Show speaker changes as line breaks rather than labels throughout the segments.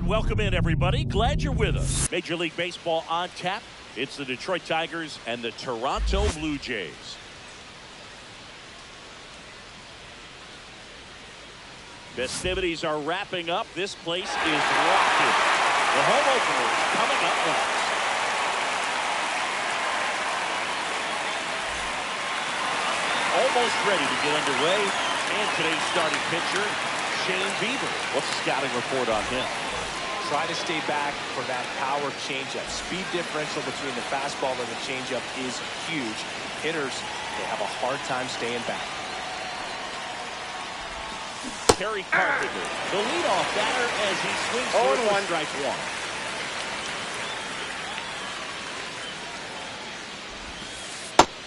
And welcome in, everybody. Glad you're with us. Major League Baseball on tap. It's the Detroit Tigers and the Toronto Blue Jays. Festivities are wrapping up. This place is rocking. The home opener is coming up next. Almost ready to get underway. And today's starting pitcher, Shane Bieber. What's the scouting report on him?
Try to stay back for that power changeup. Speed differential between the fastball and the changeup is huge. Hitters, they have a hard time staying back.
Terry Carpenter, the leadoff batter as he swings through for strike one.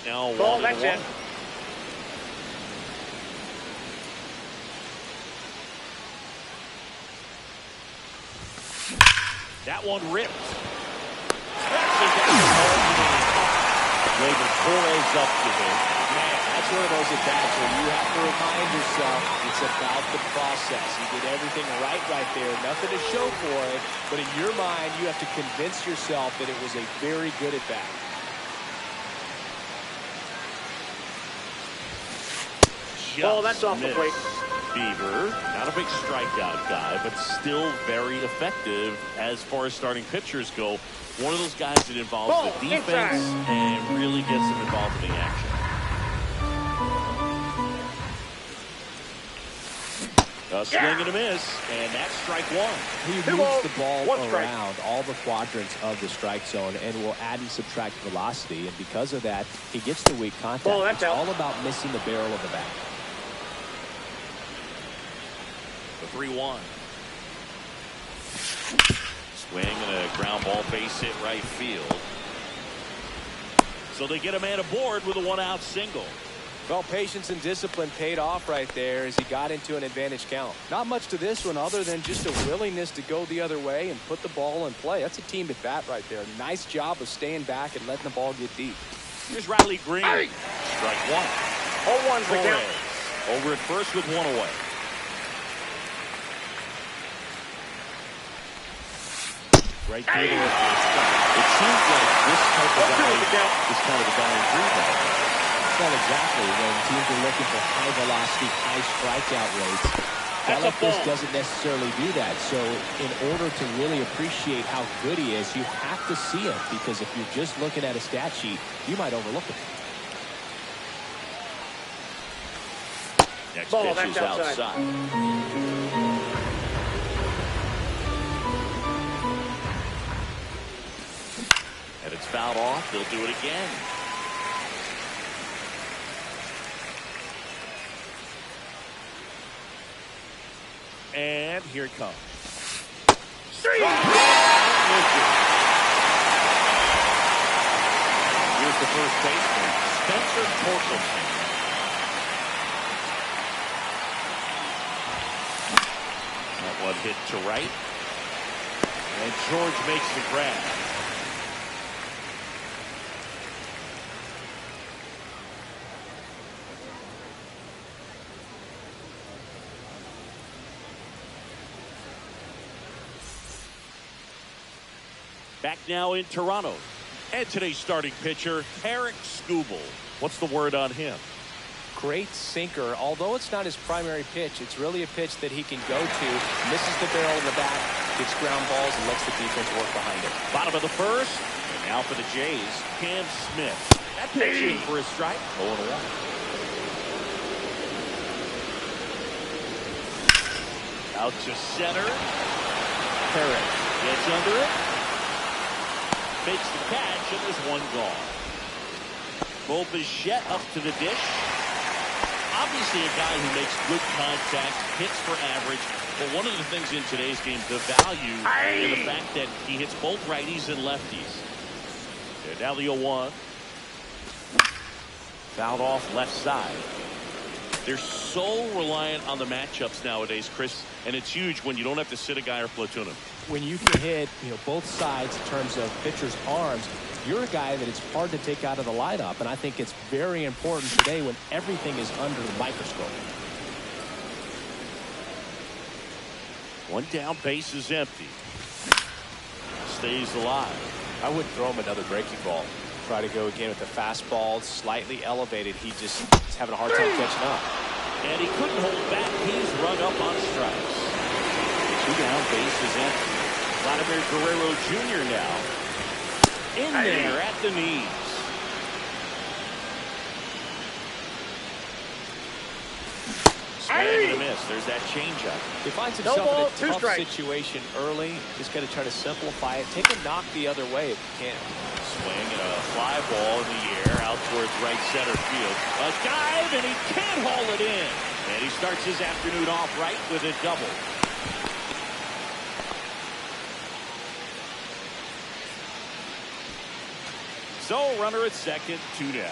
Now 1-1. That one ripped.
Labor Torres up to him. Man, that's one of those at-bats where you have to remind yourself it's about the process. He did everything right there. Nothing to show for it. But in your mind, you have to convince yourself that it was a very good at-bat.
That's off the plate. Bieber, not a big strikeout guy, but still very effective as far as starting pitchers go. One of those guys that involves the defense and really gets them involved in the action. A swing and a miss, and that's strike one.
He moves the ball around all the quadrants of the strike zone and will add and subtract velocity, and because of that, he gets the weak contact. It's all about missing the barrel of the bat.
The 3-1. Swing and a ground ball, base hit right field. So they get a man aboard with a one-out single.
Well, patience and discipline paid off right there as he got into an advantage count. Not much to this one other than just a willingness to go the other way and put the ball in play. That's a team at bat right there. Nice job of staying back and letting the ball get deep.
Here's Riley Green. Strike one. 0-1 for Torres. Over at first with one away. Right through there. It seems like this type of guy is kind of a guy in three ball.
Well, exactly. When teams are looking for high velocity, high strikeout rates, a guy like this doesn't necessarily do that. So in order to really appreciate how good he is, you have to see him, because if you're just looking at a stat sheet, you might overlook him.
Next pitch is outside. And it's fouled off. They'll do it again. And here it comes. Here's the first baseman, Spencer Torkelson. That one hit to right. And George makes the grab. Back now in Toronto. And today's starting pitcher, Eric Skubal. What's the word on him?
Great sinker. Although it's not his primary pitch, it's really a pitch that he can go to. Misses the barrel of the bat, gets ground balls, and lets the defense work behind it.
Bottom of the first. And now for the Jays, Cam Smith. That pitch in for a strike. 0-1. Out to center. Perez gets under it. Makes the catch, and there's one gone. Bo Bichette up to the dish. Obviously a guy who makes good contact, hits for average, but one of the things in today's game, the value in the fact that he hits both righties and lefties. There, now the 0-1. Fouled off left side. They're so reliant on the matchups nowadays, Chris, and it's huge when you don't have to sit a guy or platoon him.
When you can hit, both sides in terms of pitchers' arms, you're a guy that it's hard to take out of the lineup, and I think it's very important today when everything is under the microscope.
One down, base is empty. Stays alive.
I wouldn't throw him another breaking ball. Try to go again with the fastball, slightly elevated. He's having a hard time catching up.
And he couldn't hold back. He's run up on strikes. Two down, base is empty. Vladimir Guerrero Jr. now in there at the knees. Swing and a miss. There's that changeup.
He finds himself in a tough situation early. Just got to try to simplify it. Take a knock the other way if you can.
Swing and a fly ball in the air out towards right center field. A dive, and he can't haul it in. And he starts his afternoon off right with a double. So, runner at second, 2 down.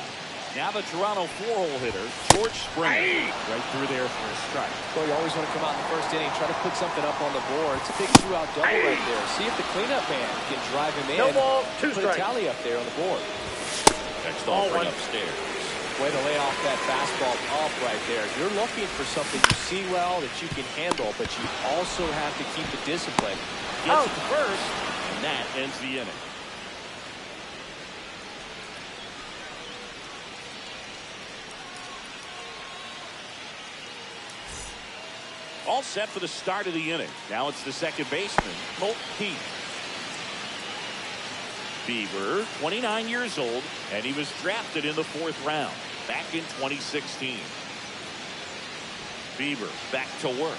Now the Toronto 4-hole hitter, George Springer. Right through there for a strike.
Well, you always want to come out in the first inning, try to put something up on the board. It's a big 2-out double right there. See if the cleanup man can drive him in.
No ball, 2
strikes. Put a tally up there on the board.
Next offering upstairs.
Way to lay off that fastball off right there. You're looking for something you see well that you can handle, but you also have to keep the discipline.
Gets it to first, and that ends the inning. All set for the start of the inning. Now it's the second baseman, Colt Keith. Bieber, 29 years old, and he was drafted in the 4th round back in 2016. Bieber back to work.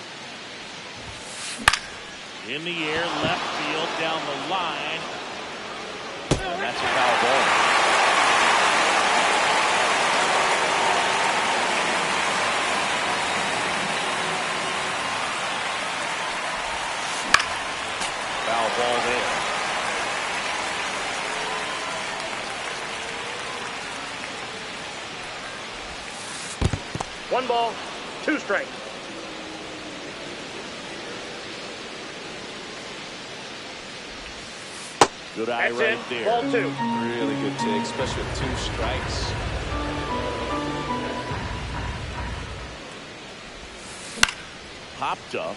In the air, left field, down the line. And that's a foul ball. Foul ball there.
One ball, 2 strikes.
Good eye right there.
Ball 2.
Really good take, especially with 2 strikes.
Popped up.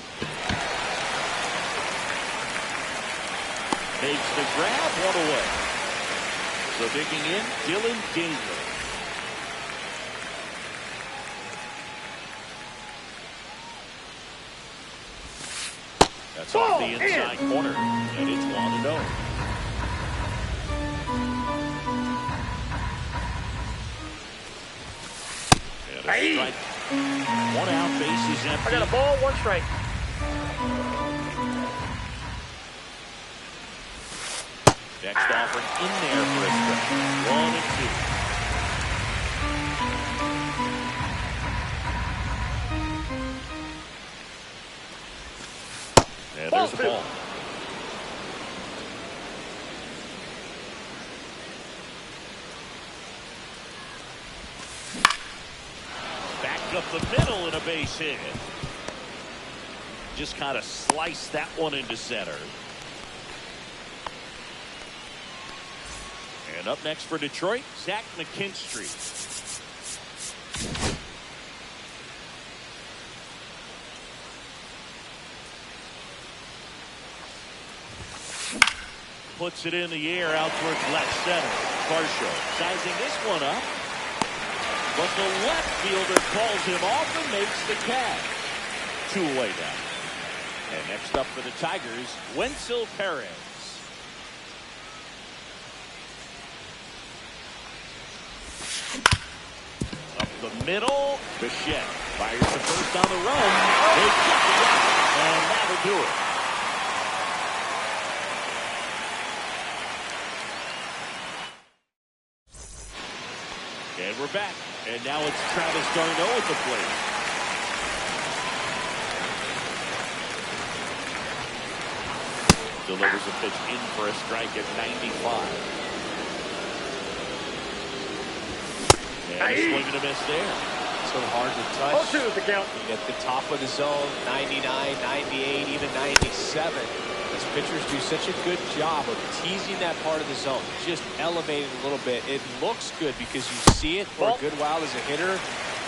Makes the grab, 1 away. So digging in, Dylan Dingler. That's off the inside corner, and it's 1-0. And a strike. 1 out, base is empty.
I got a ball, 1 strike.
Next offering in there for a strike. 1 and 2. And there's the ball. Back up the middle and a base hit. Just kind of sliced that one into center. And up next for Detroit, Zach McKinstry. Puts it in the air out towards left center. Varsho sizing this one up. But the left fielder calls him off and makes the catch. 2 away now. And next up for the Tigers, Wenzel Perez. Up the middle, Bichette fires the first on the run. They get the out, and that'll do it. And we're back. And now it's Travis d'Arnaud at the plate. Delivers a pitch in for a strike at 95. And a swing and a miss there.
So hard to touch.
0-2 is the count.
At the top of the zone, 99, 98, even 97. These pitchers do such a good job of teasing that part of the zone. Just elevate it a little bit. It looks good because you see it for a good while as a hitter.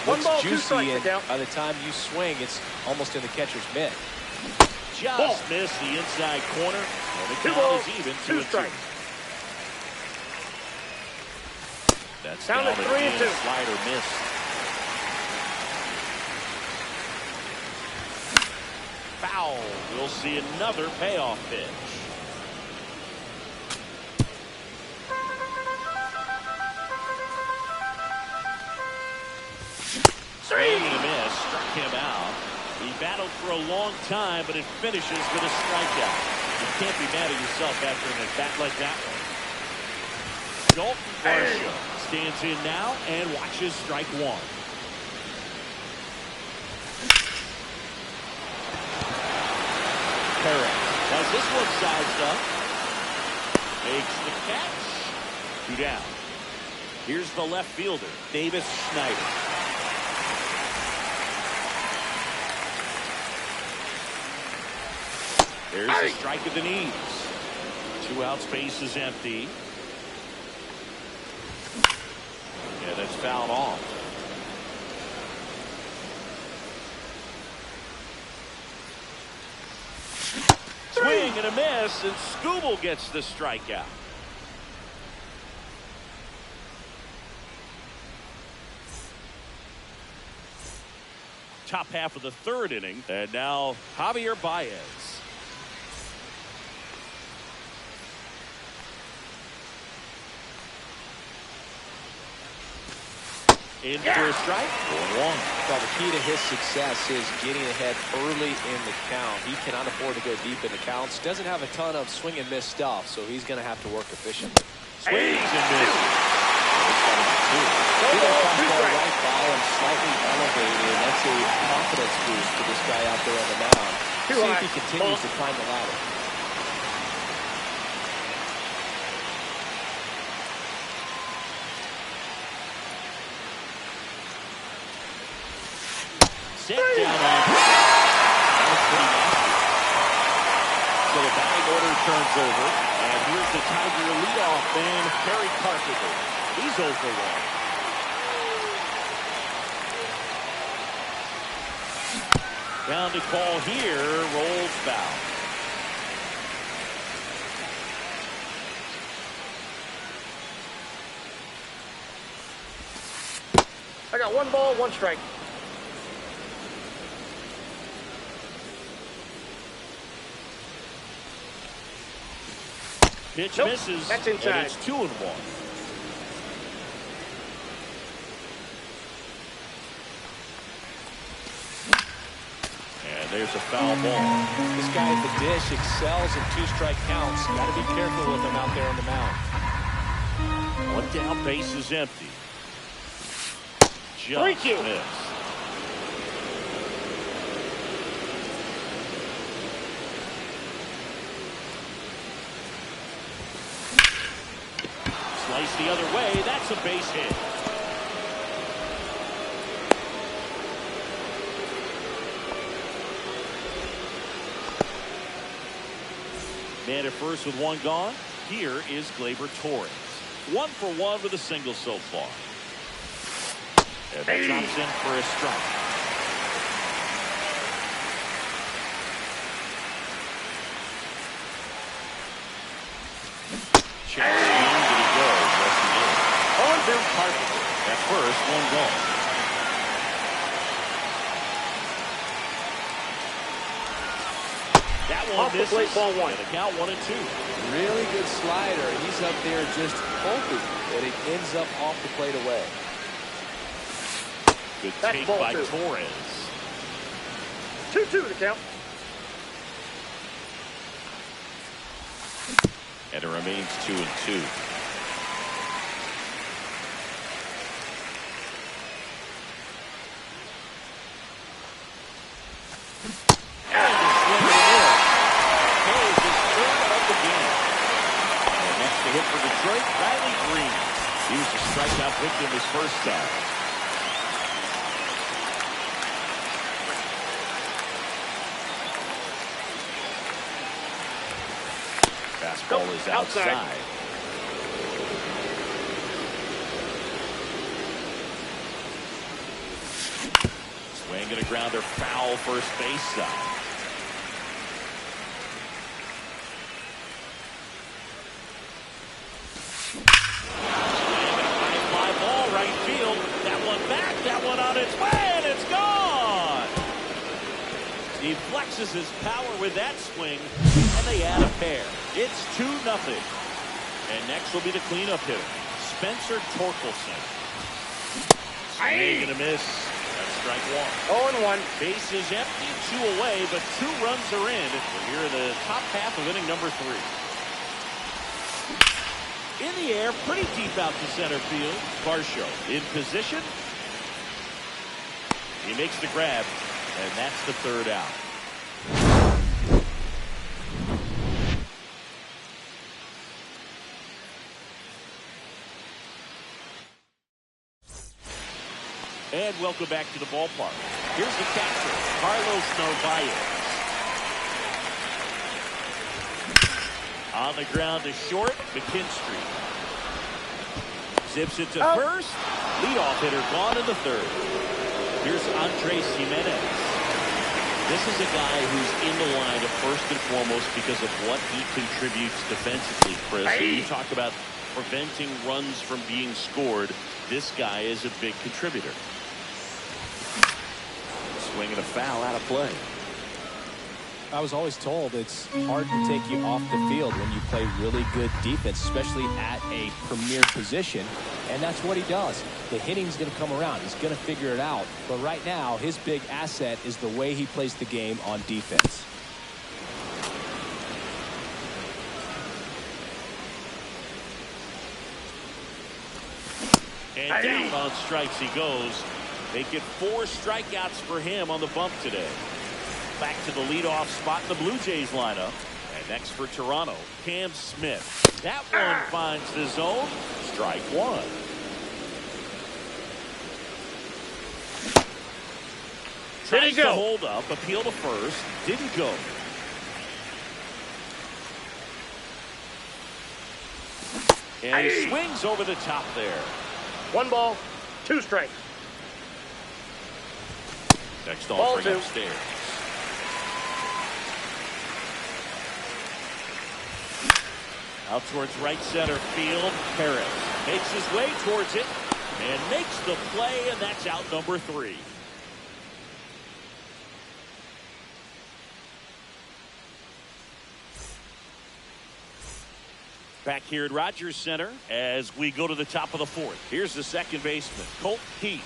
One
Looks
ball, 2
juicy,
strikes,
and by the time you swing, it's almost in the catcher's mitt.
just missed the inside corner. And the
Two
count
balls,
is even,
2 strikes.
That's
Down to
down
3 and
again.
2.
Slider missed. Foul. We'll see another payoff pitch. Swing and a miss. Struck him out. He battled for a long time, but it finishes with a strikeout. You can't be mad at yourself after an at-bat like that one. Dalton Varsho stands in now and watches strike one. Perez has this one sized up. Makes the catch. 2 down. Here's the left fielder, Davis Schneider. There's a strike at the knees. 2 outs, base is empty. Yeah, that's fouled off. Swing and a miss, and Skubal gets the strikeout. Top half of the 3rd inning, and now Javier Baez. In for a strike, 1-1.
Well, the key to his success is getting ahead early in the count. He cannot afford to go deep in the counts. Doesn't have a ton of swing and miss stuff, so he's going to have to work efficiently.
Swings and misses.
He got a fastball right by him, slightly elevated. That's a confidence boost for this guy out there on the mound. See if he continues to climb the ladder.
Set down on. That was pretty nasty. So the batting order turns over, and here's the Tiger leadoff man, Perry Carpenter. He's 0 for 1. Down to call here, rolls foul.
I got 1 ball, 1 strike.
Pitch
Nope,
misses,
that's inside.
and it's 2-1. And there's a foul ball.
This guy at the dish excels in 2-strike counts. Got to be careful with him out there on the mound.
1 down, base is empty. Just
3-2.
missed. Slice the other way. That's a base hit. Man at first with 1 gone. Here is Gleyber Torres. 1 for 1 with a single so far. And that drops in for a strike. Chance swing, did he go? Yes, he did. On to Carpenter. At first, 1 gone. That one
Off the
misses.
plate, ball 1.
And the count 1-2.
Really good slider. He's up there just hoping that it ends up off the plate away.
Good
That's
take
ball
by
2.
Torres.
2-2 the count.
And it remains 2-2. Hit for Detroit, Riley Green. He was a strikeout victim his first time. Fastball is outside. Swing and a grounder, foul first base side. High fly ball right field. That one back, that one on its way, and it's gone. He flexes his power with that swing, and they add a pair. It's 2-0. And next will be the cleanup hitter, Spencer Torkelson. Swing and a miss. That's strike one.
0-1.
Base is empty, 2 away, but 2 runs are in. We're here in the top half of inning number 3. In the air, pretty deep out to center field. Varsho in position. He makes the grab, and that's the 3rd out. And welcome back to the ballpark. Here's the catcher, Carlos Narvaez. On the ground to short, McKinstry. Zips it to first. Leadoff hitter gone in the 3rd. Here's Andres Jimenez. This is a guy who's in the line of first and foremost because of what he contributes defensively, Chris. You talk about preventing runs from being scored. This guy is a big contributor. Swing and a foul out of play.
I was always told it's hard to take you off the field when you play really good defense, especially at a premier position. And that's what he does. The hitting's going to come around. He's going to figure it out. But right now, his big asset is the way he plays the game on defense.
And down on strikes he goes. Make it 4 strikeouts for him on the bump today. Back to the leadoff spot in the Blue Jays lineup. And next for Toronto, Cam Smith. That one finds the zone. Strike 1. Tries to hold up, appeal to first. Didn't go. And he swings over the top there.
1 ball, 2 strikes.
Next offering upstairs. Out towards right center field. Perez makes his way towards it and makes the play, and that's out number 3. Back here at Rogers Center as we go to the top of the 4th. Here's the second baseman, Colt Heath.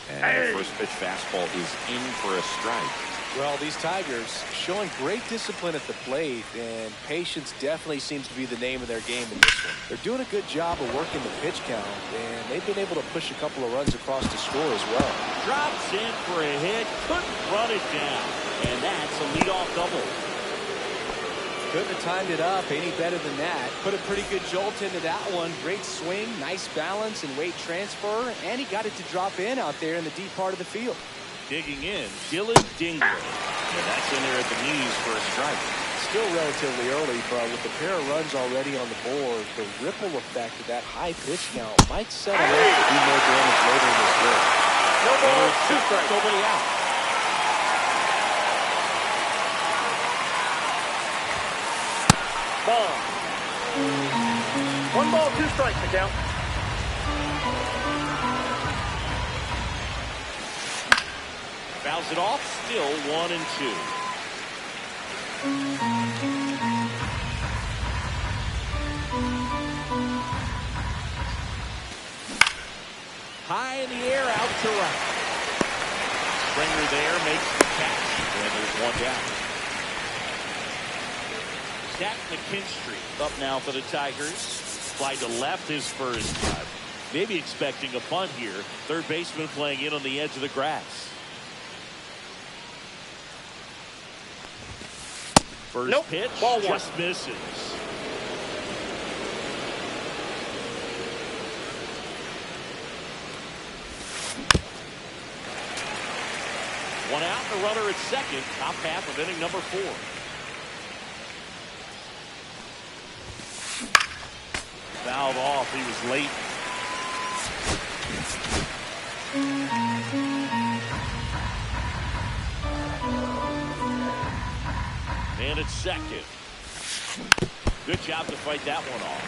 And the first pitch fastball is in for a strike.
Well, these Tigers showing great discipline at the plate, and patience definitely seems to be the name of their game in this one. They're doing a good job of working the pitch count, and they've been able to push a couple of runs across to score as well.
Drops in for a hit, couldn't run it down, and that's a leadoff double.
Couldn't have timed it up any better than that. Put a pretty good jolt into that one. Great swing, nice balance and weight transfer, and he got it to drop in out there in the deep part of the field.
Digging in, Dylan Dingler. And that's in there at the knees for a strike.
Still relatively early, but with the pair of runs already on the board, the ripple effect of that high pitch count might settle up to do more damage later in this game.
No ball, 2 strikes.
Nobody out.
Ball. 1 ball, 2 strikes to count.
Fouls it off, still 1-2. High in the air, out to right. Springer there makes the catch, and there's 1 down. Zach McKinstry up now for the Tigers. Fly to left his first time. Maybe expecting a bunt here. Third baseman playing in on the edge of the grass. First pitch,
ball 1.
just misses. One out, the runner at second. Top half of inning number 4. Fouled off. He was late. And it's second. Good job to fight that one off.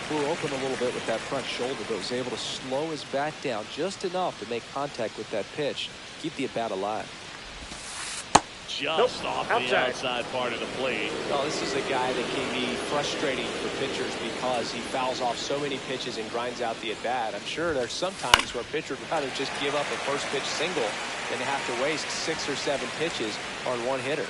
Flew open a little bit with that front shoulder, but was able to slow his bat down just enough to make contact with that pitch, keep the at-bat alive.
Just off the outside part of the plate.
Well, this is a guy that can be frustrating for pitchers because he fouls off so many pitches and grinds out the at-bat. I'm sure there's some times where a pitcher would rather just give up a first pitch single than to have to waste 6 or 7 pitches on one hitter.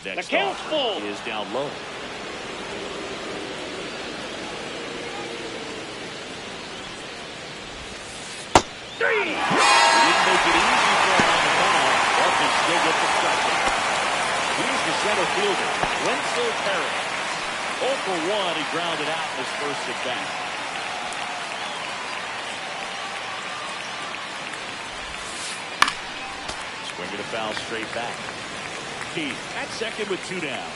Next
The count's full.
is down low. He didn't make it easy for him on the mound, but he still gets the strikeout. He's the center fielder, Wenzel Perez. 0 for 1, he grounded out in his first at-bat. Swinging a foul straight back. Keith at second with 2 down.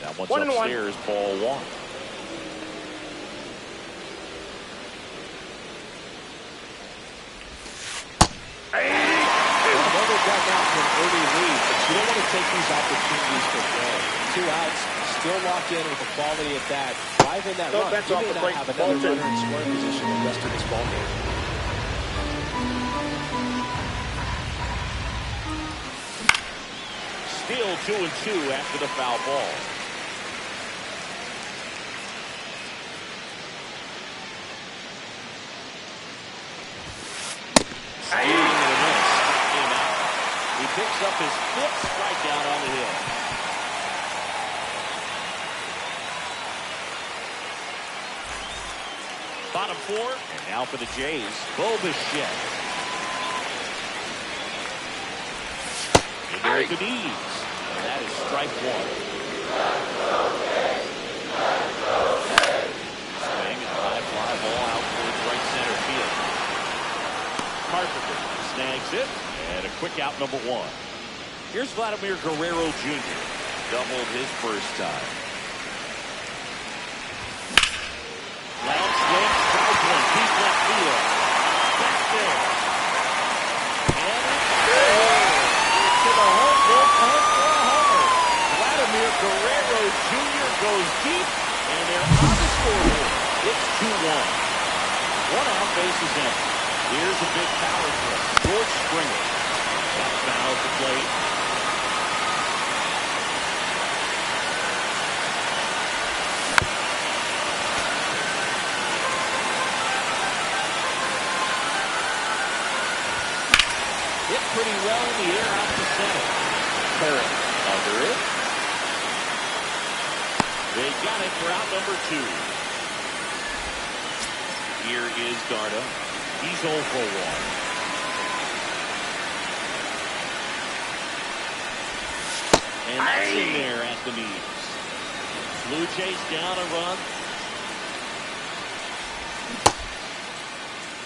That one's upstairs, ball 1.
Another dugout for an early lead, but you don't want to take these opportunities for granted. 2 outs, still locked in with a quality at bat. Drive in that run. You may not have another runner in scoring position the rest of this ball game.
Still 2-2 after the foul ball. He picks up his 5th strikeout on the hill. Bottom 4, and now for the Jays, Bo Bichette. And there's the knees, and that is strike 1. Swing and a high fly ball out towards right center field. Carpenter snags it. And a quick out, number 1. Here's Vladimir Guerrero Jr. Doubled his first time. Loud swing, foul point, deep left field. Back there. And it's to the home bullpen for a homer. Vladimir Guerrero Jr. goes deep, and they're on the scoreboard. It's 2-1. 1 out, bases empty. Here's a big power throw. George Springer. Got foul at the plate. Hit pretty well in the air out to center. Perez under it. They got it for out number 2. Here is Dardo. He's 0 for 1. And that's in there at the knees. Blue Jays down a run.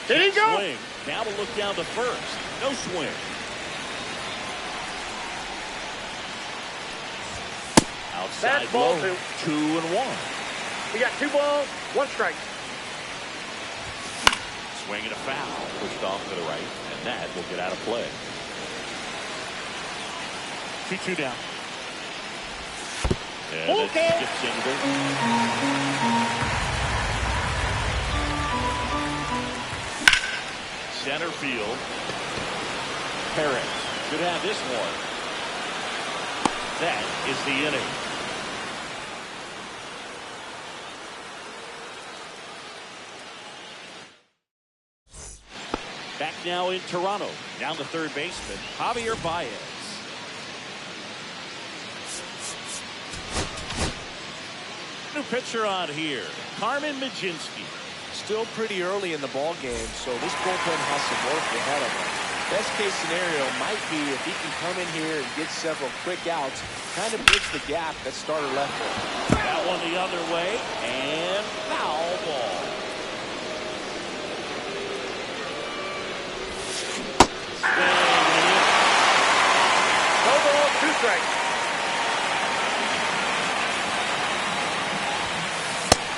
Did he go?
Swing. Now to look down to first. No swing. Outside
That's ball
low.
2.
2-1.
He got 2 balls, 1 strike.
Swing and a foul. Pushed off to the right. And that will get out of play. 2-2 down. And it skips into there. Center field. Perez should have this one. That is the inning. Back now in Toronto. Down the third baseman, Javier Baez. New pitcher on here, Carmen Mlodzinski.
Still pretty early in the ball game, so this bullpen has some work ahead of him. Best case scenario might be if he can come in here and get several quick outs, kind of bridge the gap that starter left with.
That one the other way, and foul ball.
No ball, 2 strikes.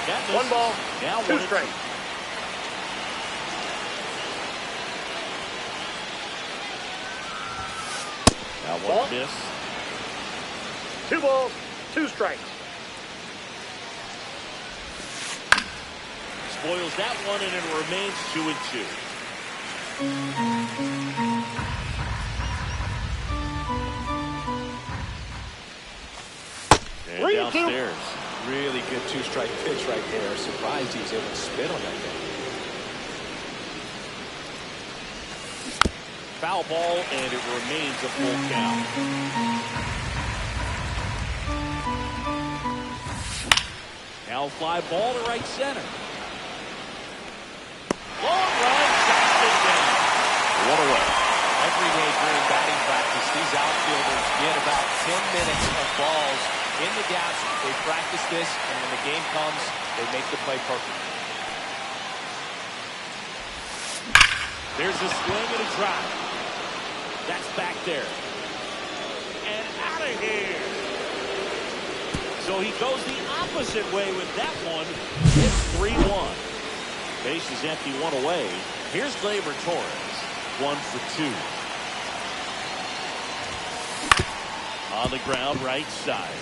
That misses.
1 ball,
Now
2
1 and 2.
strikes.
Now
Ball.
1 miss.
2 balls, 2 strikes.
Spoils that one, and it remains 2 and 2. And
3 and 2.
downstairs.
Really good 2-strike pitch right there. Surprised he was able to spit on that thing.
Foul ball, and it remains a full count. Now fly ball to right center. Long run, chops it down. 1 away.
Every day during batting practice, these outfielders get about 10 minutes of balls in the gaps. They practice this, and when the game comes, they make the play perfect.
There's a swing and a drive. That's back there. And out of here. So he goes the opposite way with that one. It's 3-1. Base is empty, 1 away. Here's Gleyber Torres. 1 for 2. On the ground, right side.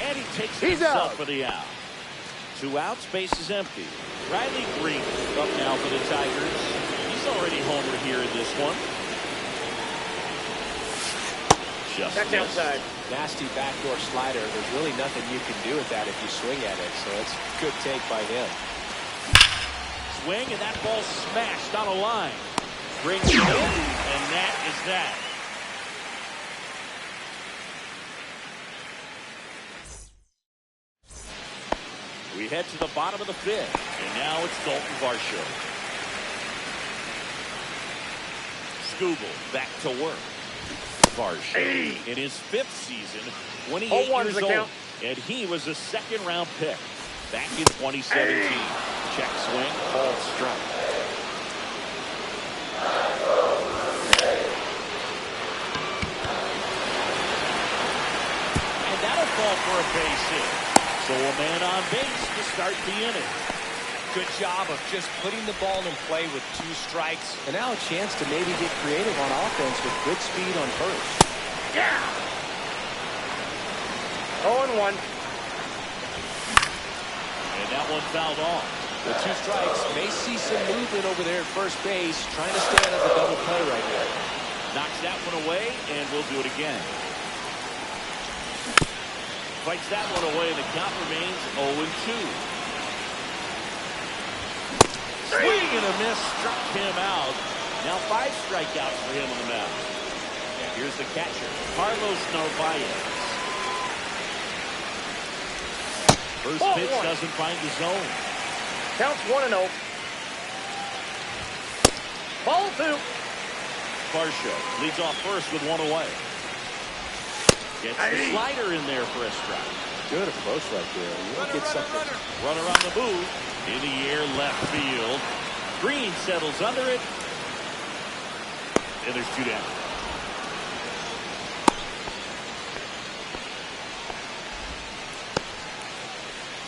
And he takes it himself for the out. 2 outs, base is empty. Riley Green up now for the Tigers. He's already homered here in this one. Just
That's outside.
Nasty backdoor slider. There's really nothing you can do with that if you swing at it. So it's a good take by him.
Swing, and that ball smashed on a line. Brings it in, and that is that. We head to the bottom of the 5th, and now it's Dalton Varsho. Skubal back to work. Varsho in his 5th season, 28 years old, and he was a 2nd-round pick back in 2017. Check swing, called strike. And that'll fall for a base hit. So a man on base to start the inning.
Good job of just putting the ball in play with 2 strikes. And now a chance to maybe get creative on offense with good speed on first.
Yeah. 0-1.
And that one fouled off.
With 2 strikes, may see some movement over there at first base, trying to stay out of the double play right there.
Knocks that one away, and we'll do it again. Fights that one away, and the count remains 0-2. Swing and a miss, struck him out. Now 5 strikeouts for him on the mound. And here's the catcher, Carlos Narvaez. First pitch doesn't find the zone.
Counts 1-0. Ball 2.
Varsho leads off first with 1 away. Gets the slider in there for a strike.
Good approach right there. You want to get something.
Runner on the move. In the air, left field. Green settles under it. And there's 2 down.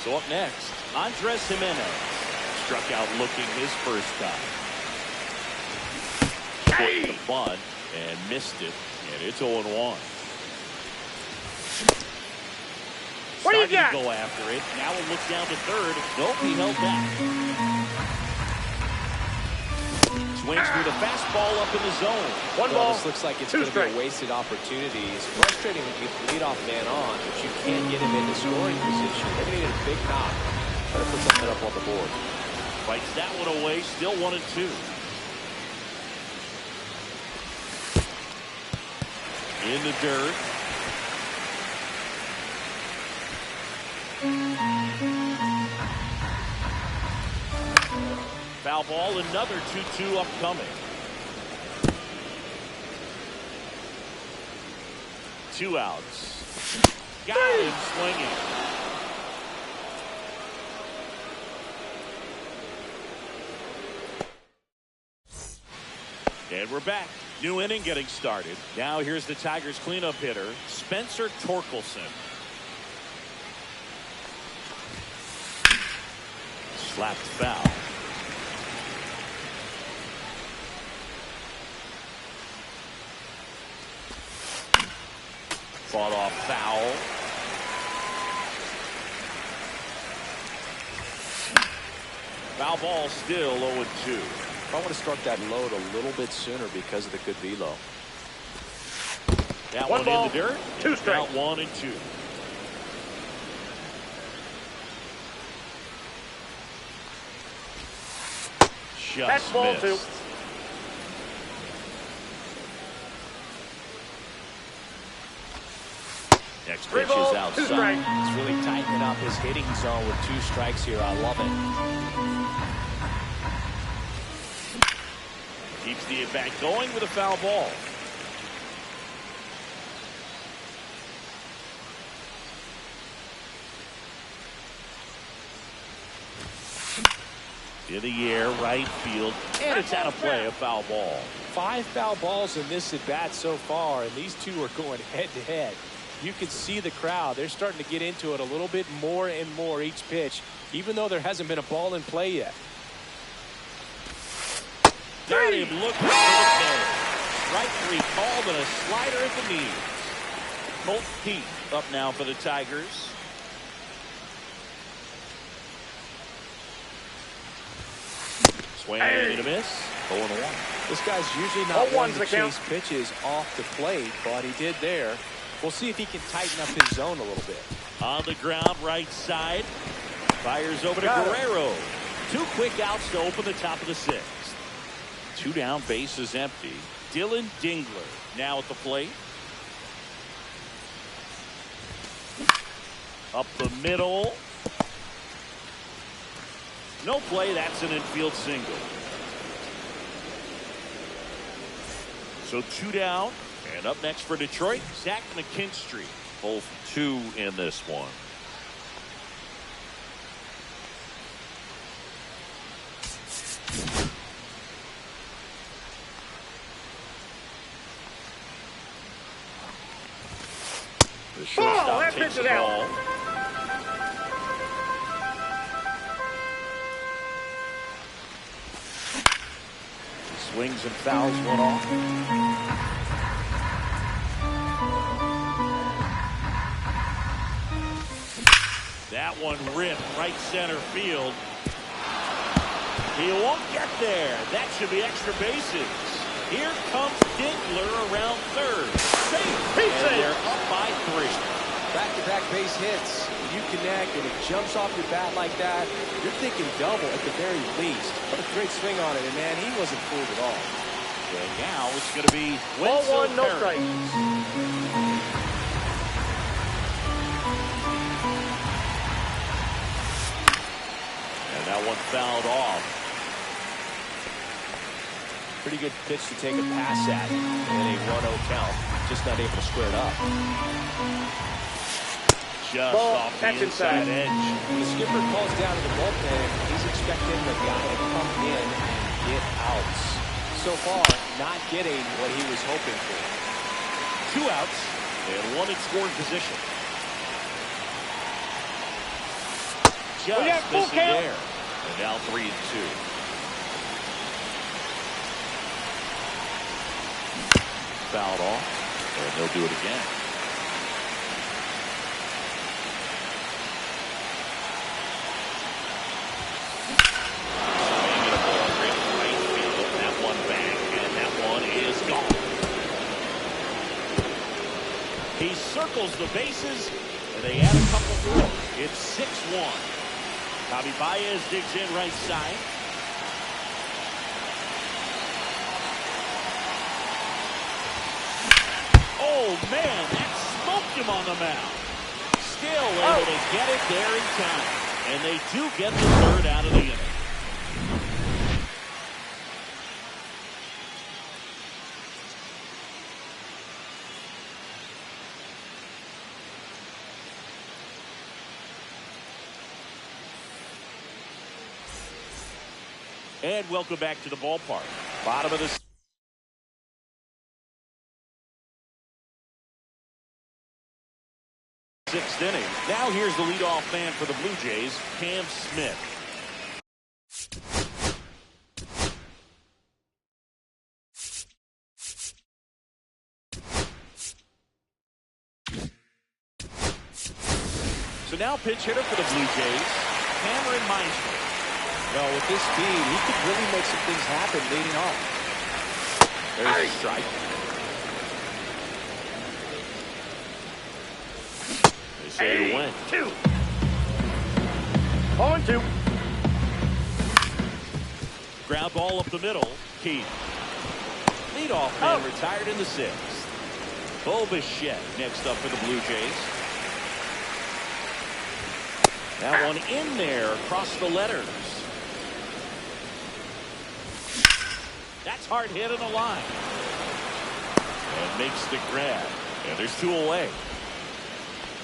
So up next, Andres Jimenez. Struck out looking his first time. Took the bunt and missed it. And it's 0-1.
What do you got?
Go after it. Now we'll look down to 3rd. Nope, he held back. Swings through the fastball up in the zone.
1 ball.
This looks like it's
2
going to be
strikes.
a wasted opportunity. It's frustrating when you get the leadoff man on, but you can't get him into scoring position. They're going to need a big knock. Try to put something up on the board.
Fights that one away. Still 1-2. In the dirt. Foul ball, another 2-2 upcoming. 2 outs. Got him swinging. And we're back. New inning getting started. Now here's the Tigers cleanup hitter, Spencer Torkelson. Slapped foul. Fought off foul. Foul ball still 0-2.
I want to start that load a little bit sooner because of the good velo.
That
One
one
ball,
in the dirt.
2 strikes.
Count 1-2. Just
That's ball
missed.
2.
Next
3
pitch
balls,
is
2
outside.
strikes.
He's really tightening up his hitting zone with 2 strikes here. I love it.
Keeps the at-bat going with a foul ball. In the air, right field, and it's out of play, a foul ball.
5 foul balls in this at-bat so far, and these two are going head-to-head. You can see the crowd. They're starting to get into it a little bit more and more each pitch, even though there hasn't been a ball in play yet.
Got him looking for the play. Strike 3 called and a slider at the knees. Colt Pete up now for the Tigers. Swing and a miss. 0-1.
This guy's usually not
0-1's
one to
the count.
chase pitches off the plate, but he did there. We'll see if he can tighten up his zone a little bit.
On the ground, right side. Fires over to
Got it.
Guerrero. 2 quick outs to open the top of the 6th. 2 down, bases empty. Dylan Dingler now at the plate. Up the middle. No play. That's an infield single. So 2 down. And up next for Detroit, Zach McKinstry. Both 2 in this one. The shortstop
that
takes
pitch
the
is out.
ball. He swings and fouls one off. That one ripped right center field. He won't get there. That should be extra bases. Here comes Dingler around third. Safe.
He's
And
safe.
they're up by 3.
Back-to-back base hits. When you connect and it jumps off your bat like that, you're thinking double at the very least. What a great swing on it, and man, he wasn't fooled at all.
And now it's going to be
Ball 1, no
Perez.
strikes.
And that one fouled off.
Pretty good pitch to take a pass at in a 1-0 count. Just not able to square it up.
Just
Ball,
off the
that's
inside
inside.
edge.
When the skipper calls down to the bullpen, he's expecting the guy to come in and get outs. So far, not getting what he was hoping for.
2 outs and 1 in scoring position. Just
got full
missing
count.
there. And now 3-2. Fouled off, and they'll do it again. Swinging a ball right field. That one back, and that one is gone. He circles the bases, and they add a couple more. It's 6-1. Javi Baez digs in right side. Oh, man, that smoked him on the mound. Still able to get it there in time. And they do get the 3rd out of the inning. And welcome back to the ballpark. Bottom of the 6th inning. Now here's the leadoff man for the Blue Jays, Cam Smith. So now pinch hitter for the Blue Jays, Cameron Meisner.
Well, with this speed, he could really make some things happen leading off.
There's a strike.
They say it went.
2. 0-2.
Ground ball up the middle. Keith. Leadoff man retired in the 6th. Bo Bichette next up for the Blue Jays. That one in there across the letters. That's hard hit in the line. And makes the grab. And there's 2 away.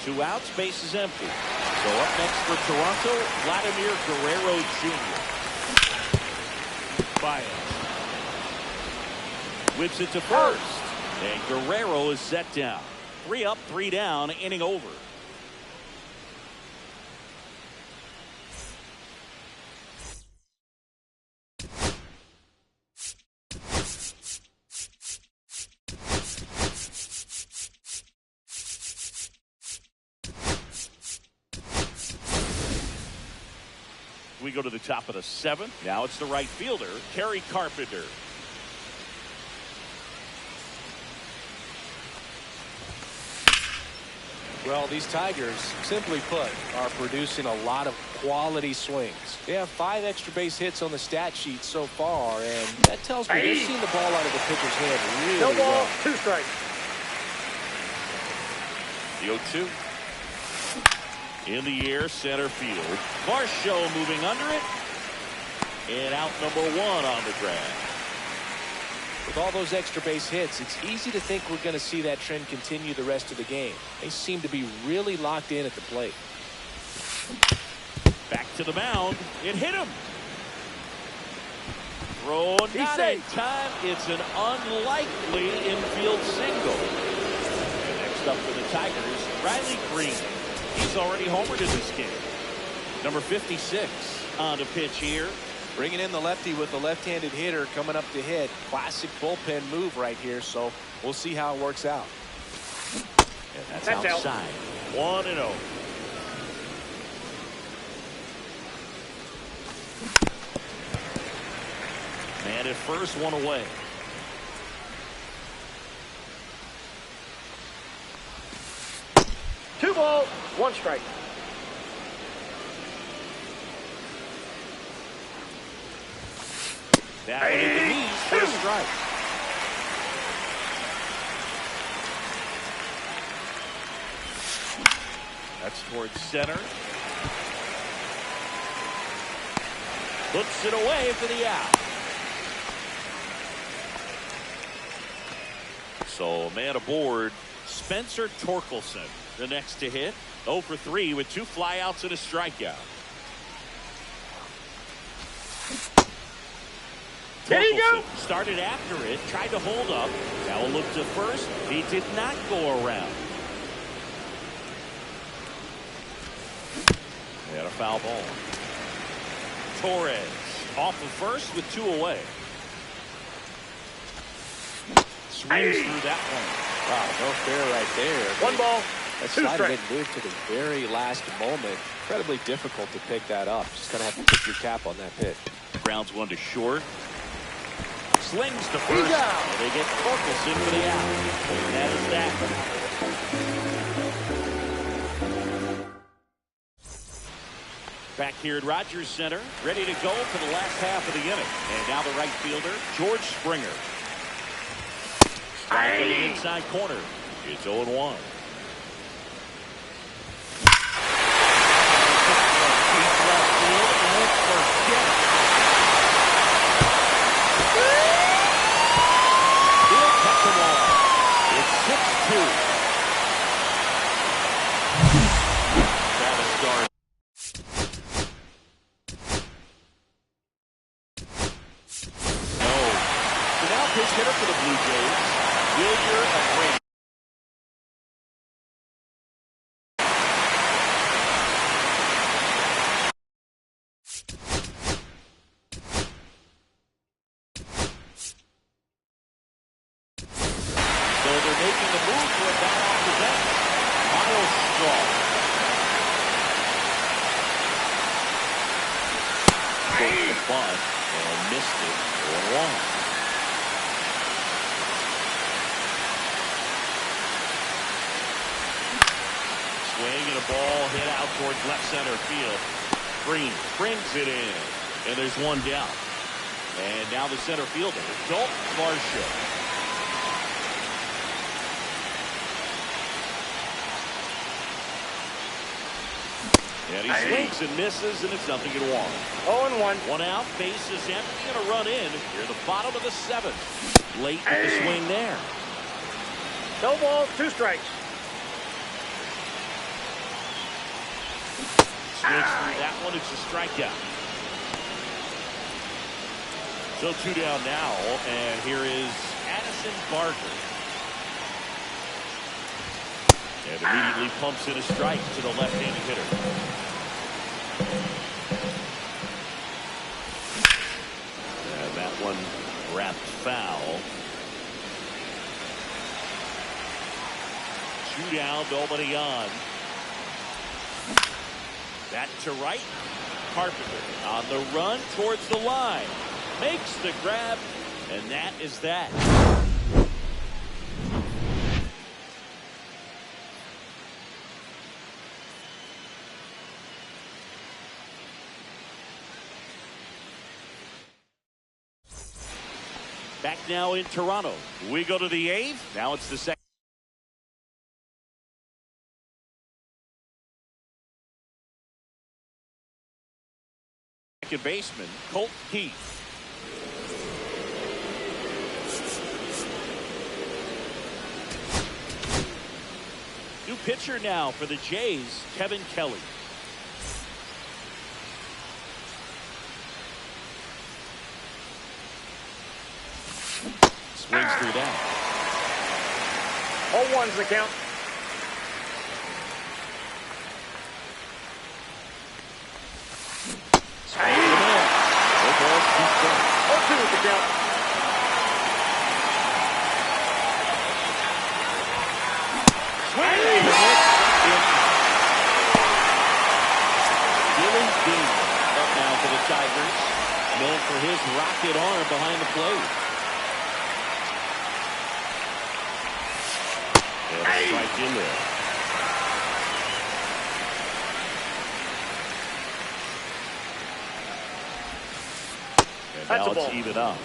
2 outs, base is empty. So up next for Toronto, Vladimir Guerrero Jr. Baez. Whips it to first. And Guerrero is set down. 3 up, 3 down, inning over. We go to the top of the 7th. Now it's the right fielder, Kerry Carpenter.
Well, these Tigers, simply put, are producing a lot of quality swings. They have 5 extra base hits on the stat sheet so far, and that tells me they've seen the ball out of the pitcher's hand really
No ball,
well.
2 strikes.
The 0-2. In the air, center field. Marshall moving under it. And out number 1 on the grab.
With all those extra base hits, it's easy to think we're going to see that trend continue the rest of the game. They seem to be really locked in at the plate.
Back to the mound. It hit him. Throw not in time. It's an unlikely infield single. And next up for the Tigers, Riley Green. He's already homered in this game. Number 56 on the pitch here.
Bringing in the lefty with the left-handed hitter coming up to hit. Classic bullpen move right here, so we'll see how it works out.
And that's outside. 1-0. Man at first, 1 away.
Two balls, 1 strike.
That one in the knees for a strike. That's towards center. Puts it away for the out. So a man aboard, Spencer Torkelson, the next to hit. 0 for 3 with 2 flyouts and a strikeout.
There you go.
Started after it, tried to hold up. Now a look to first. He did not go around. They had a foul ball. Torres off of first with 2 away. Swings through that one.
Wow, no fair right there.
1 ball,
That
2
slider
strikes.
didn't move to the very last moment. Incredibly difficult to pick that up. Just going to have to tip your cap on that pitch.
Grounds 1 to short. Slings to first.
He's out.
And they get Torkelson for the out. And that is that. Back here at Rogers Center, ready to go for the last half of the inning. And now the right fielder, George Springer. Strike in the inside corner. It's 0-1. Pitch hitter for the Blue Jays, Wilyer Abreu. bunt and missed it. 1-1. Swing and a ball hit out towards left center field. Green brings it in, and there's one down. And now the center fielder, Dalton Varsho. And he swings and misses, and it's 0-1.
0-1.
One out, base is empty, and a run in. Here, the bottom of the 7th. Late with the swing there.
No balls, 2 strikes.
Swings through that one. It's a strikeout. So 2 down now, and here is Addison Barker. And immediately pumps in a strike to the left-handed hitter. And that one wrapped foul. 2 down, nobody on. That to right. Carpenter on the run towards the line. Makes the grab, and that is that. Back now in Toronto. We go to the 8th. Now it's the 2nd. Second baseman, Colt Keith. New pitcher now for the Jays, Kevin Kelly. Swings through that.
0-1's the count.
Swings him in. No balls, 2 strikes.
0-2 with the count.
Swing. Dylan Dean up now for the Tigers. Known for his rocket arm behind the plate. And a strike in there. And
That's
now
a ball.
it's even up.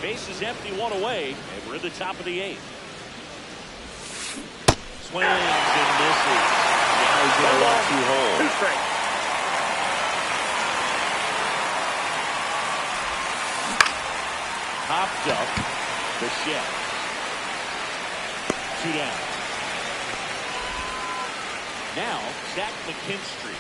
Base is empty, 1 away, and we're in the top of the 8th. Swings and misses. Now he's going to walk 2 holes.
2 strikes.
Popped up. The Shed. 2 down. Now, Zach McKinstry.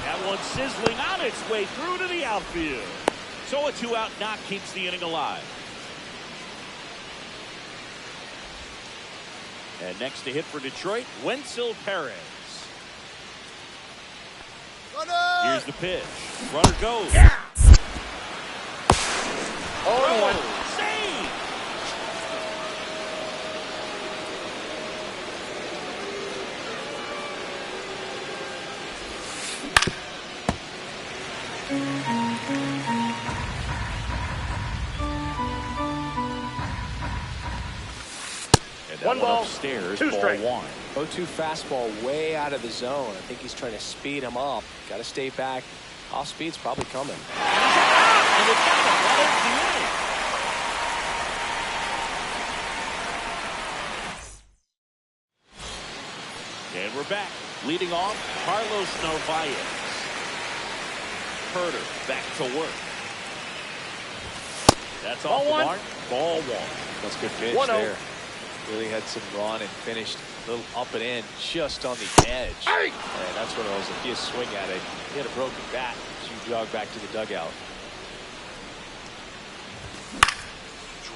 That one sizzling on its way through to the outfield. So a 2-out knock keeps the inning alive. And next to hit for Detroit, Wenzel Perez. Here's the pitch. Runner goes.
Yeah. 0-1.
Oh, save! And that
1 ball,
upstairs,
2
ball
strikes.
1.
0-2 fastball way out of the zone. I think he's trying to speed him up. Got to stay back. Off speed's probably coming.
And it's got a run into the inning. And we're back. Leading off, Carlos Narvaez. Herder back to work. That's off the
1.
mark. Ball 1.
That's a good pitch
1-0.
there. Really had some run and finished a little up and in, just on the edge.
Hey!
And that's what it was. If you swing at it, he had a broken bat as you jog back to the dugout.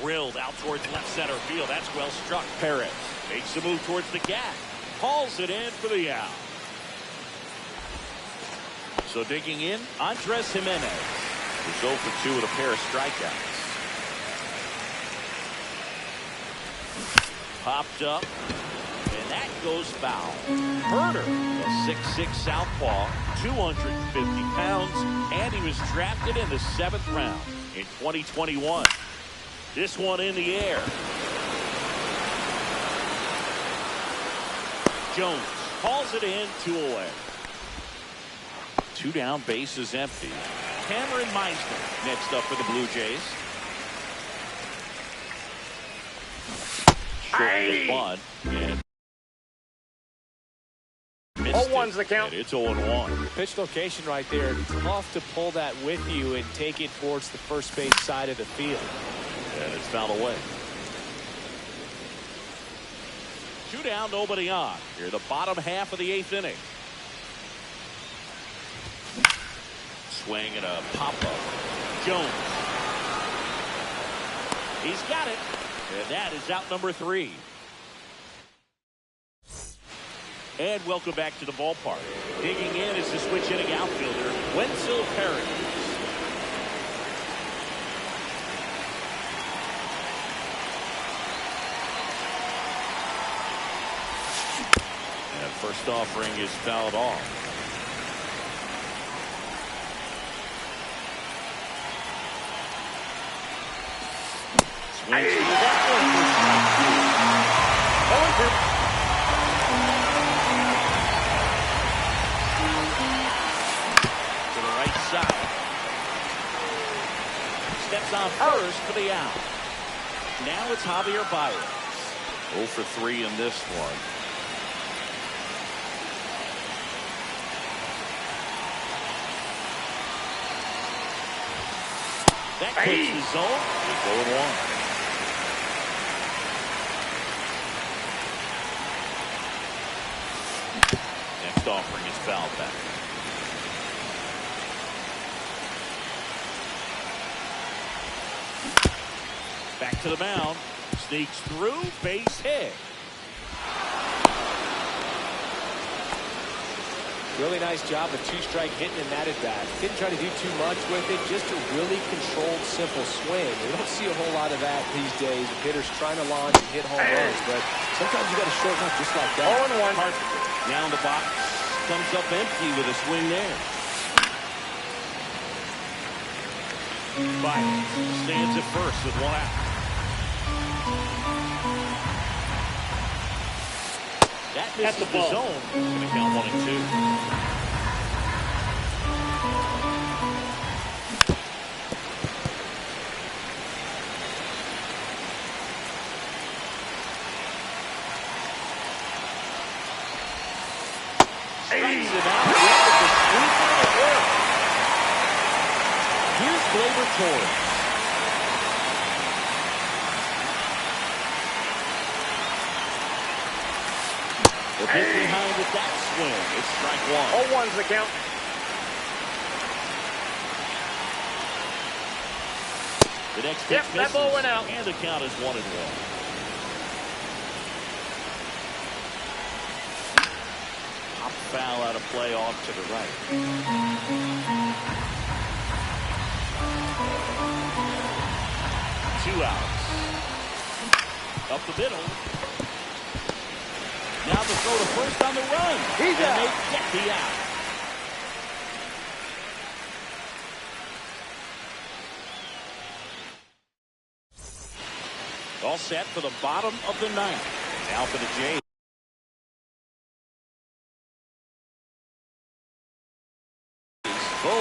Drilled out towards left center field. That's well struck. Perez makes the move towards the gap. Hauls it in for the out. So digging in, Andres Jimenez.
He's 0 for 2 with a pair of strikeouts.
Popped up. And that goes foul. Herder, a 6'6" southpaw, 250 pounds, and he was drafted in the 7th round in 2021. This one in the air. Jones calls it in, 2 away. 2 down, bases empty. Cameron Meisner next up for the Blue Jays. Short of the bunt, and
0-1's the count.
and it's 0-1.
Pitch location right there. Tough to pull that with you and take it towards the first base side of the field.
And it's fouled away. 2 down, nobody on. Here, the bottom half of the 8th inning. Swing and a pop-up. Jones. He's got it. And that is out number 3. And welcome back to the ballpark. Digging in is the switch hitting outfielder, Wenzel Perez. And first offering is fouled off. Swings to that one. 0-2. Steps on first for the out. Now it's Javier Baez. 0 for 3 in this one. That takes the zone. It's 0-1. Next offering is fouled back. Back to the mound. Sneaks through. Base hit.
Really nice job of 2-strike hitting in that at bat. Didn't try to do too much with it. Just a really controlled, simple swing. We don't see a whole lot of that these days. The hitters trying to launch and hit home runs, but sometimes you got to shorten up just like that.
0-1.
Down the box. Comes up empty with a swing there. Baez stands at first with 1 out. That misses the zone. It's going to count 1 and 2. Strikes him out with the sweeper at work. Here's Gleyber Torres. The pitch behind with that swing. It's strike 1.
0-1's the count.
The next pitch
Yep, that
misses,
ball went out.
and the count is 1 and 1. Pop foul out of play off to the right. 2 outs. Up the middle. Now the throw to first on the run.
He's
and
out.
they get the out. All set for the bottom of the 9th. Now for the Jays.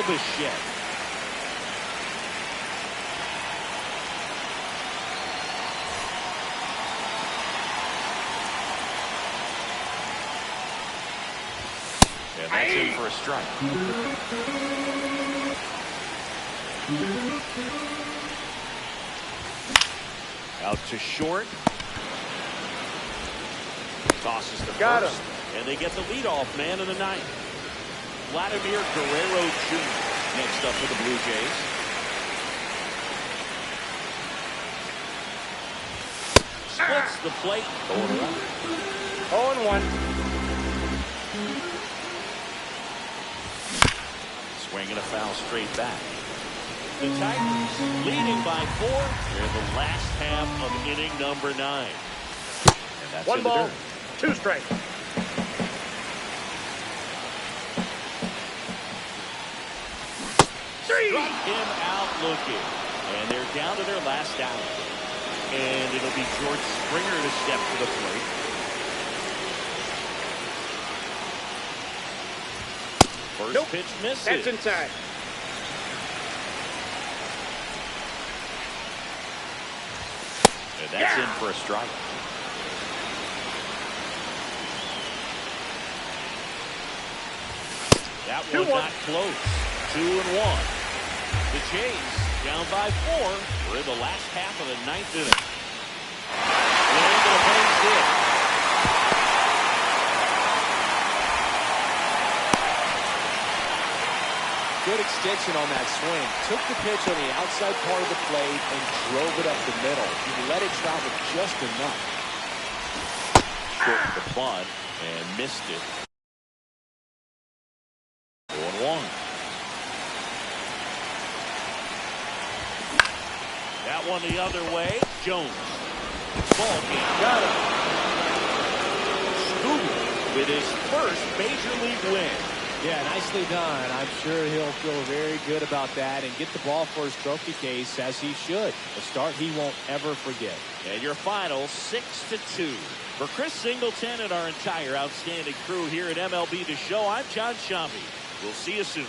Bichette. And that's in for a strike. Out to short. Tosses to
Got
first.
him.
And they get the leadoff man in the 9th. Vladimir Guerrero Jr. next up for the Blue Jays. Splits the plate.
0-1.
Swing and a foul straight back. The Tigers leading by 4 in the last half of inning number 9.
That's
One
in the
ball,
dirt.
2 strikes.
Struck him out looking. And they're down to their last out. And it'll be George Springer to step to the plate. First pitch misses.
That's inside.
And that's in for a strike. That one not close. 2-1. The Jays down by 4. We're in the last half of the 9th inning. Into the base hit.
Good extension on that swing. Took the pitch on the outside part of the plate and drove it up the middle. He let it travel just enough.
Short the bunt and missed it. 0-1. That one the other way. Jones. Ball game. Got him. Scooby with his first major league win.
Yeah, nicely done. I'm sure he'll feel very good about that and get the ball for his trophy case, as he should. A start he won't ever forget.
And your final 6-2. For Chris Singleton and our entire outstanding crew here at MLB The Show, I'm John Shambi. We'll see you soon.